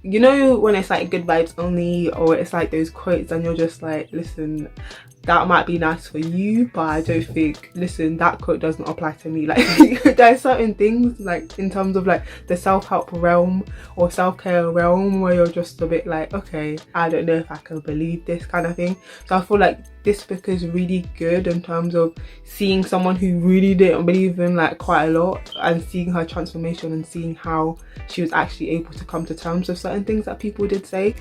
you know when it's like good vibes only, or it's like those quotes and you're just like, listen, that might be nice for you, but I don't think, listen, that quote doesn't apply to me. Like there's certain things like in terms of like the self-help realm or self-care realm where you're just a bit like, okay, I don't know if I can believe this kind of thing. So I feel like this book is really good in terms of seeing someone who really didn't believe in like quite a lot, and seeing her transformation and seeing how she was actually able to come to terms with certain things that people did say.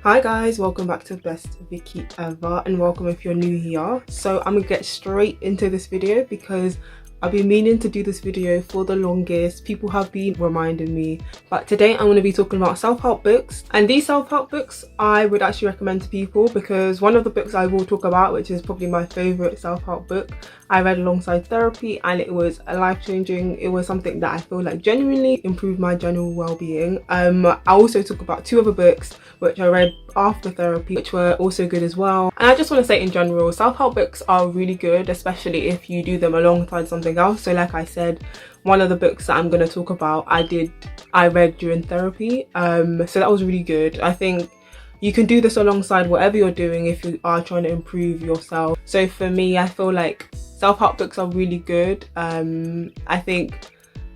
Hi guys, welcome back to Best Vicky Ever, and welcome if you're new here. So I'm gonna get straight into this video because I've been meaning to do this video for the longest. People have been reminding me, but today I'm going to be talking about self-help books. And these self-help books I would actually recommend to people because one of the books I will talk about, which is probably my favorite self-help book, I read alongside therapy, and it was life-changing. It was something that I feel like genuinely improved my general well-being. I also talk about two other books which I read after therapy, which were also good as well. And I just want to say in general, self-help books are really good, especially if you do them alongside something else. So like I said, one of the books that I'm going to talk about I read during therapy, so that was really good. I think you can do this alongside whatever you're doing if you are trying to improve yourself. So for me, I feel like self-help books are really good. I think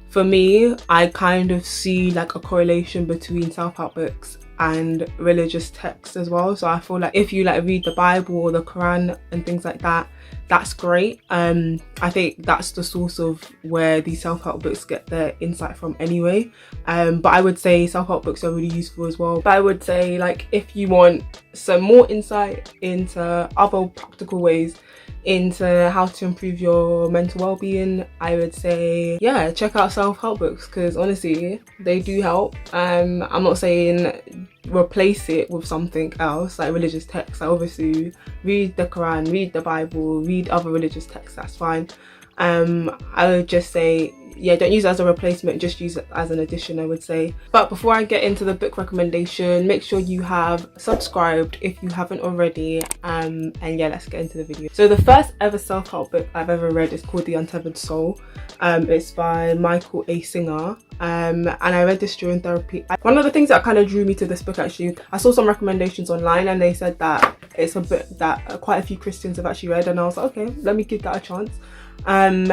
for me, I kind of see like a correlation between self-help books and religious texts as well. So I feel like if you like read the Bible or the Quran and things like that, that's great. I think that's the source of where these self-help books get their insight from anyway. But I would say self-help books are really useful as well. But I would say like if you want some more insight into other practical ways into how to improve your mental well-being, I would say check out self-help books because honestly they do help. I'm not saying replace it with something else like religious texts. Like obviously read the Quran, read the Bible, read other religious texts, that's fine. I would just say don't use it as a replacement, just use it as an addition, I would say. But before I get into the book recommendation, make sure you have subscribed if you haven't already, and let's get into the video. So the first ever self-help book I've ever read is called The Untethered Soul. It's by Michael A. Singer, and I read this during therapy. One of the things that kind of drew me to this book, actually, I saw some recommendations online and they said that it's a book that quite a few Christians have actually read, and I was like, okay, let me give that a chance. And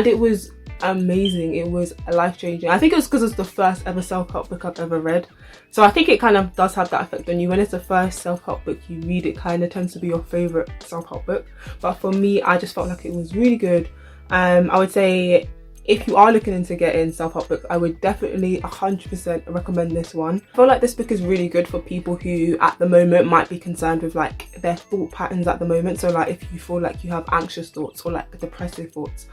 it was amazing. It was life-changing. I think it was because it's the first ever self-help book I've ever read, so I think it kind of does have that effect on you. When it's the first self-help book you read, it kind of tends to be your favorite self-help book. But for me, I just felt like it was really good. I would say if you are looking into getting self-help books, I would definitely 100% recommend this one. I feel like this book is really good for people who at the moment might be concerned with like their thought patterns at the moment. So like if you feel like you have anxious thoughts or like depressive thoughts,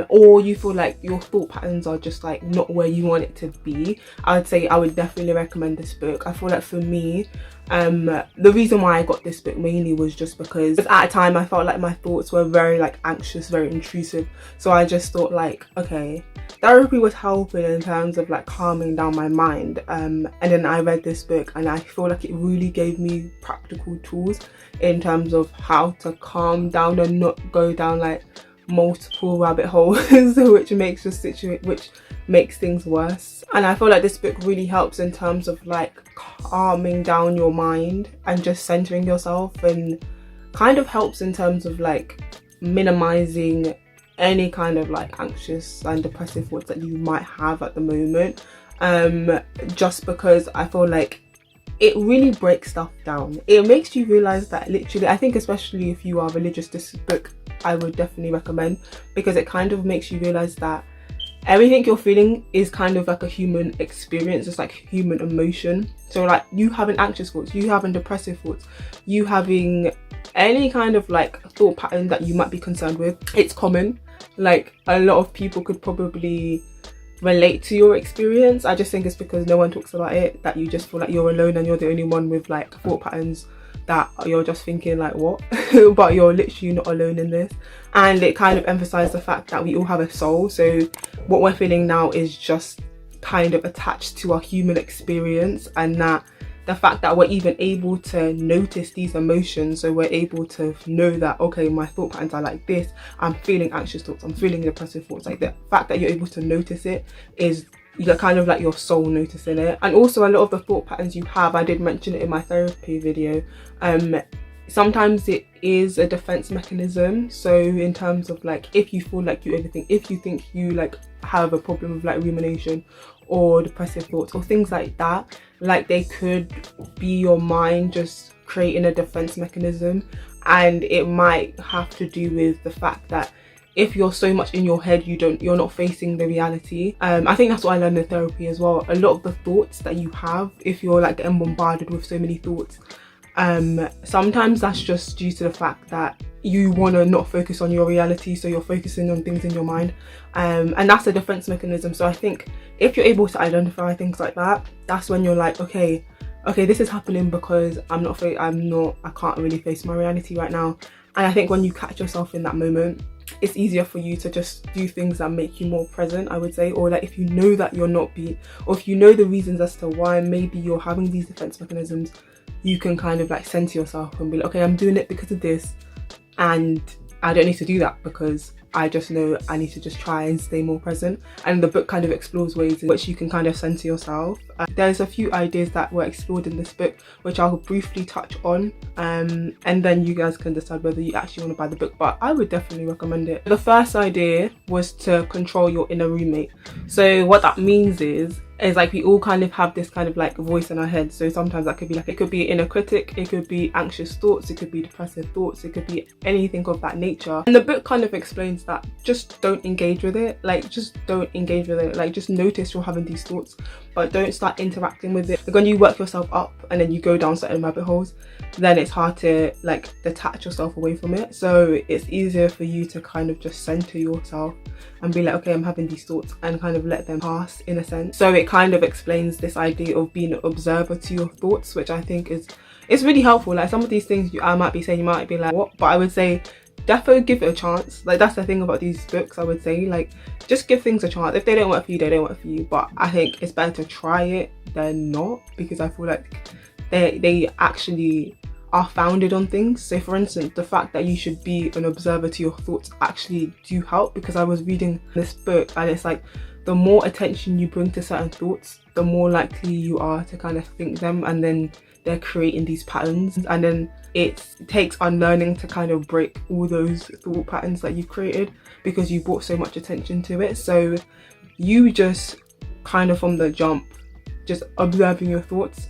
or you feel like your thought patterns are just like not where you want it to be, I would say I would definitely recommend this book. I feel like for me, the reason why I got this book mainly was just because at a time I felt like my thoughts were very like anxious, very intrusive. So I just thought like, okay, therapy was helping in terms of like calming down my mind. And then I read this book and I feel like it really gave me practical tools in terms of how to calm down and not go down like multiple rabbit holes which makes things worse. And I feel like this book really helps in terms of like calming down your mind and just centering yourself, and kind of helps in terms of like minimizing any kind of like anxious and depressive thoughts that you might have at the moment, just because I feel like it really breaks stuff down. It makes you realize that literally, I think especially if you are religious, this book I would definitely recommend, because it kind of makes you realize that everything you're feeling is kind of like a human experience. It's like human emotion. So like you having anxious thoughts, you having depressive thoughts, you having any kind of like thought pattern that you might be concerned with, it's common. Like a lot of people could probably relate to your experience. I just think it's because no one talks about it that you just feel like you're alone and you're the only one with like thought patterns that you're just thinking like what but you're literally not alone in this. And it kind of emphasized the fact that we all have a soul, so what we're feeling now is just kind of attached to our human experience, and that the fact that we're even able to notice these emotions, so we're able to know that, okay, my thought patterns are like this, I'm feeling anxious thoughts, I'm feeling depressive thoughts, like the fact that you're able to notice it is, you're kind of like your soul noticing it. And also a lot of the thought patterns you have, I did mention it in my therapy video, sometimes it is a defense mechanism. So in terms of like, if you feel like you overthink, if you think you like have a problem with like rumination or depressive thoughts or things like that, like they could be your mind just creating a defense mechanism. And it might have to do with the fact that if you're so much in your head, you're not facing the reality. I think that's what I learned in therapy as well. A lot of the thoughts that you have, if you're like getting bombarded with so many thoughts, sometimes that's just due to the fact that you want to not focus on your reality, so you're focusing on things in your mind, and that's a defense mechanism. So I think if you're able to identify things like that, that's when you're like, okay, this is happening because I can't really face my reality right now. And I think when you catch yourself in that moment, it's easier for you to just do things that make you more present, I would say. Or like if you know that you're not or if you know the reasons as to why maybe you're having these defense mechanisms, you can kind of like center yourself and be like, okay, I'm doing it because of this, and I don't need to do that because I just know I need to just try and stay more present. And the book kind of explores ways in which you can kind of center yourself. There's a few ideas that were explored in this book which I'll briefly touch on, and then you guys can decide whether you actually want to buy the book, but I would definitely recommend it. The first idea was to control your inner roommate. So what that means is like we all kind of have this kind of like voice in our head. So sometimes that could be like, it could be inner critic, it could be anxious thoughts, it could be depressive thoughts, it could be anything of that nature. And the book kind of explains that just don't engage with it. Like just don't engage with it. Like just notice you're having these thoughts, but don't start interacting with it. Like when you work yourself up and then you go down certain rabbit holes, then it's hard to like detach yourself away from it. So it's easier for you to kind of just center yourself and be like, okay, I'm having these thoughts, and kind of let them pass in a sense. So it kind of explains this idea of being an observer to your thoughts, which I think it's really helpful. Like some of these things I might be saying, you might be like, what? But I would say definitely give it a chance. Like that's the thing about these books, I would say, like just give things a chance. If they don't work for you, they don't work for you, but I think it's better to try it than not, because I feel like they actually are founded on things. So for instance, the fact that you should be an observer to your thoughts actually do help, because I was reading this book and it's like the more attention you bring to certain thoughts, the more likely you are to kind of think them, and then they're creating these patterns, and then it takes unlearning to kind of break all those thought patterns that you've created because you brought so much attention to it. So you just kind of from the jump just observing your thoughts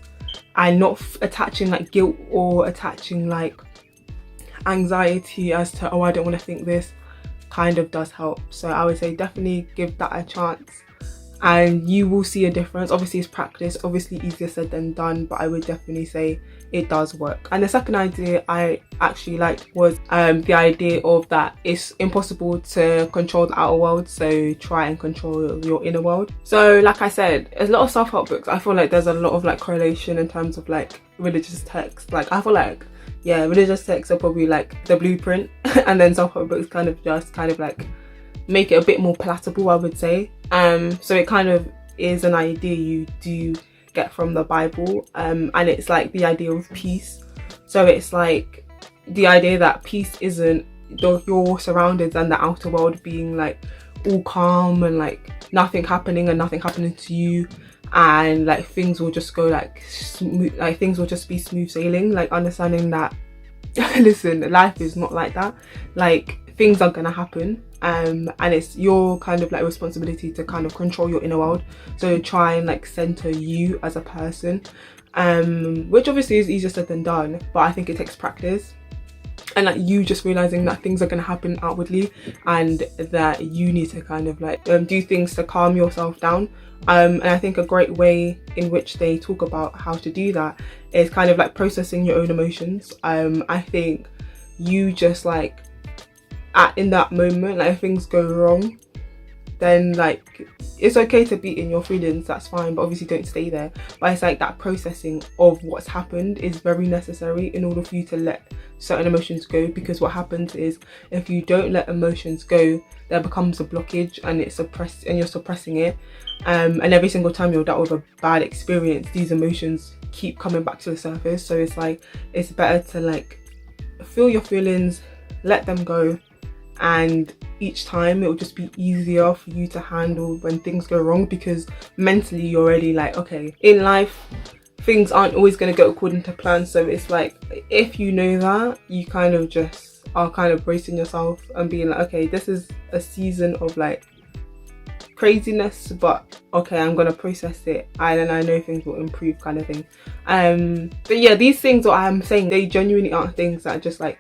and not attaching like guilt or attaching like anxiety as to, oh, I don't want to think this, kind of does help. So I would say definitely give that a chance and you will see a difference. Obviously it's practice, obviously easier said than done, but I would definitely say it does work. And the second idea I actually liked was the idea of that it's impossible to control the outer world, so try and control your inner world. So like I said, there's a lot of self-help books. I feel like there's a lot of like correlation in terms of like religious texts. Like I feel like, yeah, religious texts are probably like the blueprint and then self-help books kind of like make it a bit more palatable, I would say. So it kind of is an idea you do get from the Bible, and it's like the idea of peace. So it's like the idea that peace isn't your surroundings and the outer world being like all calm and like nothing happening to you, and like things will just go like smooth, like things will just be smooth sailing. Like understanding that listen, life is not like that. Like things are gonna happen, and it's your kind of like responsibility to kind of control your inner world. So try and like center you as a person, which obviously is easier said than done, but I think it takes practice. And like you just realizing that things are going to happen outwardly and that you need to kind of like do things to calm yourself down. And I think a great way in which they talk about how to do that is kind of like processing your own emotions. I think you just like in that moment, like if things go wrong, then like it's okay to be in your feelings, that's fine, but obviously don't stay there. But it's like that processing of what's happened is very necessary in order for you to let certain emotions go, because what happens is if you don't let emotions go, there becomes a blockage and it's suppressed and you're suppressing it, and every single time you're dealt with a bad experience, these emotions keep coming back to the surface. So it's like it's better to like feel your feelings, let them go, and each time it will just be easier for you to handle when things go wrong, because mentally you're already like, okay, in life things aren't always going to go according to plan. So it's like if you know that, you kind of just are kind of bracing yourself and being like, okay, this is a season of like craziness, but okay, I'm gonna process it and I know things will improve, kind of thing. But yeah, these things that I'm saying, they genuinely aren't things that just like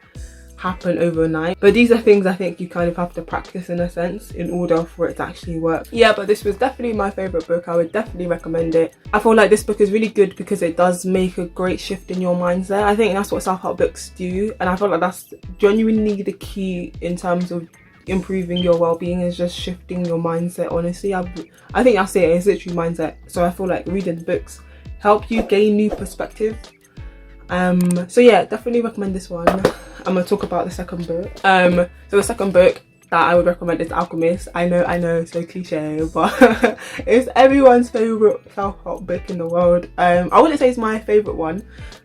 happen overnight, but these are things I think you kind of have to practice in a sense in order for it to actually work. Yeah, but this was definitely my favorite book. I would definitely recommend it. I feel like this book is really good because it does make a great shift in your mindset. I think that's what self-help books do, and I feel like that's genuinely the key in terms of improving your well-being, is just shifting your mindset. Honestly, I think that's it. It's literally mindset. So I feel like reading books help you gain new perspective. So yeah, definitely recommend this one. I'm gonna talk about the second book. So the second book that I would recommend is The Alchemist. I know, so cliche, but it's everyone's favorite self-help book in the world. I wouldn't say it's my favorite one.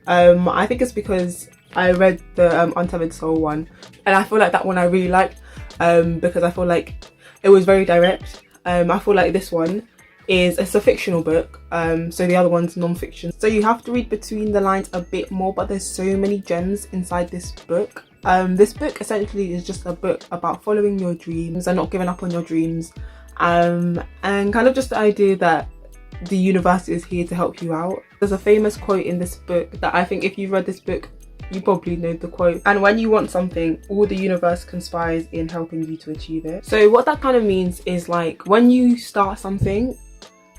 I think it's because I read the Untethered Soul one, and I feel like that one I really liked, because I feel like it was very direct. I feel like this one it's a fictional book, so the other one's non-fiction, so you have to read between the lines a bit more, but there's so many gems inside this book. This book essentially is just a book about following your dreams and not giving up on your dreams, and kind of just the idea that the universe is here to help you out. There's a famous quote in this book that I think if you've read this book, you probably know the quote. And when you want something, all the universe conspires in helping you to achieve it. So what that kind of means is like when you start something,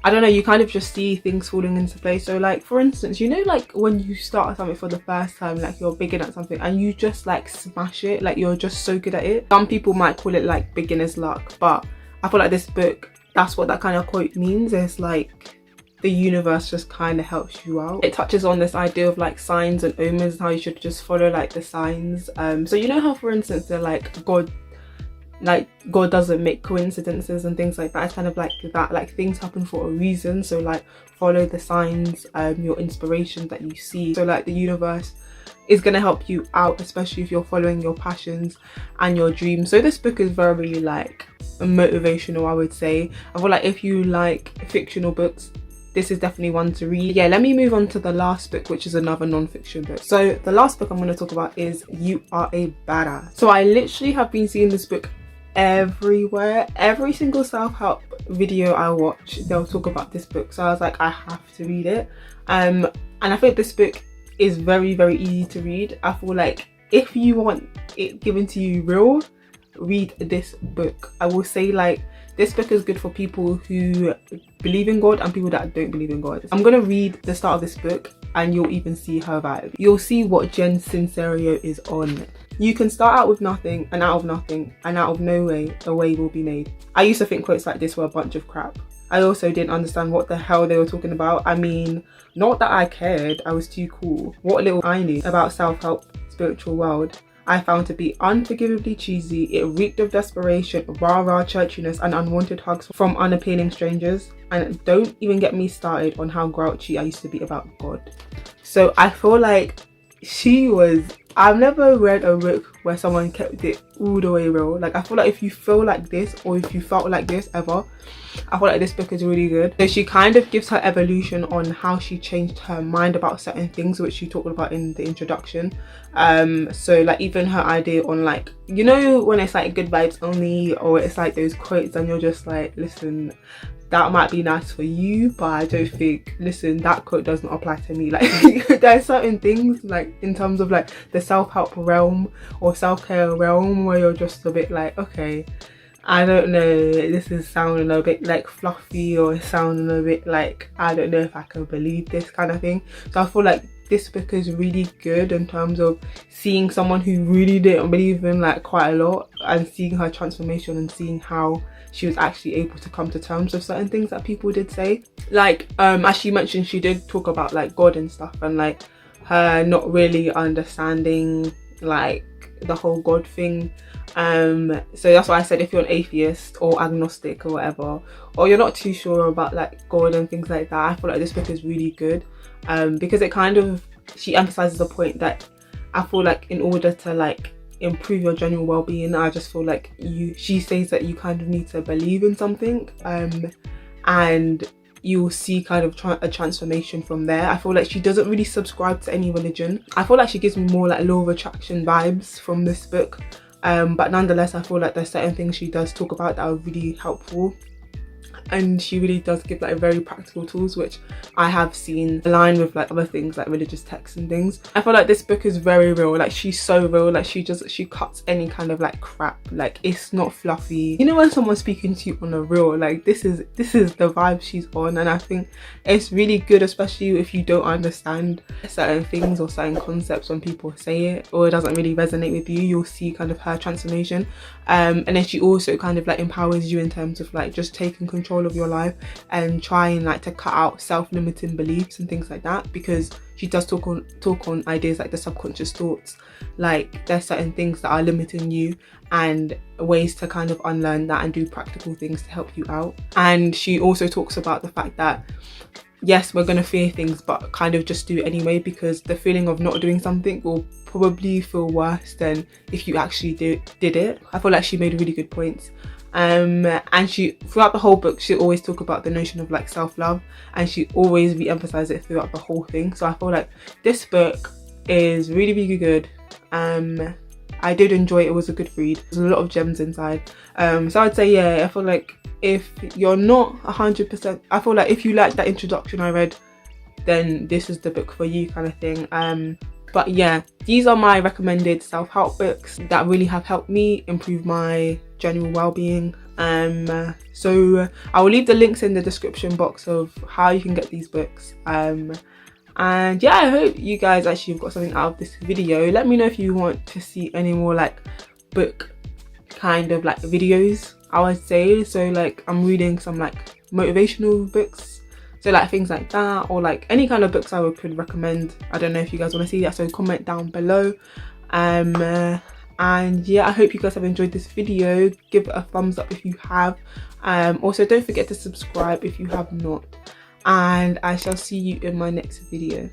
I don't know, you kind of just see things falling into place. So like for instance, you know, like when you start something for the first time, like you're beginning at something and you just like smash it, like you're just so good at it. Some people might call it like beginner's luck, but I feel like this book, that's what that kind of quote means. It's like the universe just kind of helps you out. It touches on this idea of like signs and omens, how you should just follow like the signs. So you know how for instance they're like God doesn't make coincidences and things like that. It's kind of like that, like things happen for a reason. So like follow the signs, your inspiration that you see. So like the universe is going to help you out, especially if you're following your passions and your dreams. So this book is very like motivational, I would say. I feel like if you like fictional books, this is definitely one to read. Yeah, let me move on to the last book, which is another non-fiction book. So the last book I'm going to talk about is You Are a Badass. So I literally have been seeing this book everywhere. Every single self-help video I watch, they'll talk about this book. So I was like, I have to read it. And I think this book is very, very easy to read. I feel like if you want it given to you real, read this book. I will say like this book is good for people who believe in God and people that don't believe in God. I'm gonna read the start of this book and you'll even see her vibe. You'll see what Jen Sincero is on. You can start out with nothing, and out of nothing, and out of no way, a way will be made. I used to think quotes like this were a bunch of crap. I also didn't understand what the hell they were talking about. I mean, not that I cared, I was too cool. What little I knew about self-help, spiritual world, I found to be unforgivably cheesy. It reeked of desperation, rah-rah churchiness, and unwanted hugs from unappealing strangers. And don't even get me started on how grouchy I used to be about God. So I feel like I've never read a book where someone kept it all the way real. Like I feel like if you feel like this, or if you felt like this ever, I feel like this book is really good. So she kind of gives her evolution on how she changed her mind about certain things, which she talked about in the introduction. So like even her idea on like, you know, when it's like good vibes only, or it's like those quotes and you're just like, listen, that might be nice for you, but I don't think, listen, that quote doesn't apply to me. Like there's certain things like in terms of like the self-help realm or self-care realm where you're just a bit like, okay, I don't know, this is sounding a bit like fluffy, or sounding a bit like, I don't know if I can believe this kind of thing. So I feel like this book is really good in terms of seeing someone who really didn't believe in like quite a lot, and seeing her transformation and seeing how she was actually able to come to terms with certain things that people did say. Like as she mentioned, she did talk about like God and stuff, and like her not really understanding like the whole God thing. So that's why I said, if you're an atheist or agnostic or whatever, or you're not too sure about like God and things like that, I feel like this book is really good, because it kind of, she emphasizes the point that I feel like in order to like improve your general well-being, I just feel like she says that you kind of need to believe in something, and you'll see kind of a transformation from there. I feel like she doesn't really subscribe to any religion. I feel like she gives me more like law of attraction vibes from this book, but nonetheless I feel like there's certain things she does talk about that are really helpful, and she really does give like very practical tools, which I have seen align with like other things like religious texts and things. I feel like this book is very real. Like she's so real. Like she cuts any kind of like crap. Like it's not fluffy. You know when someone's speaking to you on a real, like this is the vibe she's on, and I think it's really good, especially if you don't understand certain things or certain concepts when people say it, or it doesn't really resonate with you. You'll see kind of her transformation, and then she also kind of like empowers you in terms of like just taking control of your life and trying like to cut out self-limiting beliefs and things like that, because she does talk on ideas like the subconscious thoughts. Like there's certain things that are limiting you and ways to kind of unlearn that and do practical things to help you out. And she also talks about the fact that yes, we're gonna fear things, but kind of just do it anyway, because the feeling of not doing something will probably feel worse than if you actually did it. I feel like she made really good points. And she, throughout the whole book, she always talk about the notion of like self-love, and she always re-emphasize it throughout the whole thing. So I feel like this book is really, really good. I did enjoy it. It was a good read. There's a lot of gems inside. So I'd say, yeah, I feel like if you're not 100%, I feel like if you like that introduction I read, then this is the book for you kind of thing. But yeah, these are my recommended self-help books that really have helped me improve my general well-being. So I will leave the links in the description box of how you can get these books. And yeah, I hope you guys actually have got something out of this video. Let me know if you want to see any more like book kind of like videos, I would say. So like I'm reading some like motivational books, so like things like that, or like any kind of books I could recommend. I don't know if you guys want to see that, so comment down below. And yeah, I hope you guys have enjoyed this video. Give it a thumbs up if you have. Also don't forget to subscribe if you have not, and I shall see you in my next video.